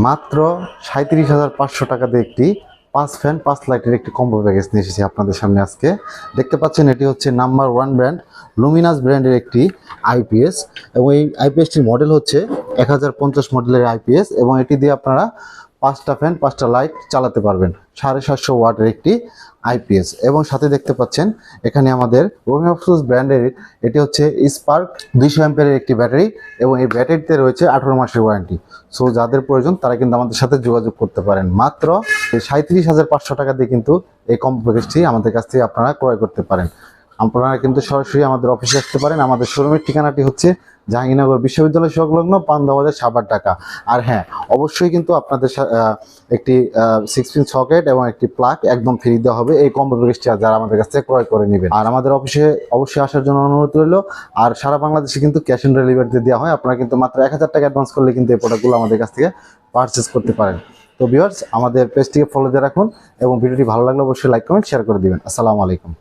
মাত্র 37,500 টাকা দিয়ে একটি 5 ফ্যান 5 লাইটের একটি কম্বো প্যাকেজ নিয়ে এসেছি আপনাদের সামনে আজকে। দেখতে পাচ্ছেন এটি হচ্ছে নাম্বার 1 ব্র্যান্ড লুমিনাস ব্র্যান্ডের একটি আইপিএস, এবং এই আইপিএসটির মডেল হচ্ছে 1050 মডেলের আইপিএস, এবং এটি দিয়ে আপনারা 5টা ফ্যান 5টা লাইট চালাতে পারবেন। 750 ওয়াটের একটি আইপিএস, এবং সাথে দেখতে পাচ্ছেন এখানে আমাদের রোমিওফ্লুস ব্র্যান্ডের এটি হচ্ছে স্পার্ক 200 অ্যাম্পিয়ারের একটি ব্যাটারি, এবং এই ব্যাটারিতে রয়েছে 18 মাসের ওয়ারেন্টি। সো যাদের প্রয়োজন তারা কিন্তু আমাদের সাথে যোগাযোগ করতে পারেন। মাত্র 37,500 টাকা দিয়ে কিন্তু এই কম্বো প্যাকেজটি আমাদের কাছ থেকে আপনারা ক্রয় করতে পারেন। আপনারা কিন্তু সরাসরি আমাদের অফিসে আসতে পারেন। আমাদের শোরুমের ঠিকানাটি হচ্ছে জাহাঙ্গীরনগর বিশ্ববিদ্যালয় সংলগ্ন পান্দাবাজার সাভার, ঢাকা। আর হ্যাঁ, অবশ্যই কিন্তু আপনাদের একটি 6 পিন সকেট এবং একটি প্লাগ একদম ফ্রি দেওয়া হবে এই কম্বো প্যাকেজটি যারা আমাদের কাছ থেকে ক্রয় করে নেবেন। আর আমাদের অফিসে অবশ্যই আসার জন্য অনুরোধ রইল। আর সারা বাংলাদেশে কিন্তু ক্যাশ অন ডেলিভারিতে দেওয়া হয়। আপনারা কিন্তু মাত্র 1000 টাকা অ্যাডভান্স করলে কিন্তু এই প্রোডাক্টগুলো আমাদের কাছ থেকে পারচেস করতে পারেন। তো ভিউয়ার্স, আমাদের পেজটিকে ফলো দিয়ে রাখুন, এবং ভিডিওটি ভালো লাগলে অবশ্যই লাইক কমেন্ট শেয়ার করে দিবেন। আসসালামু আলাইকুম।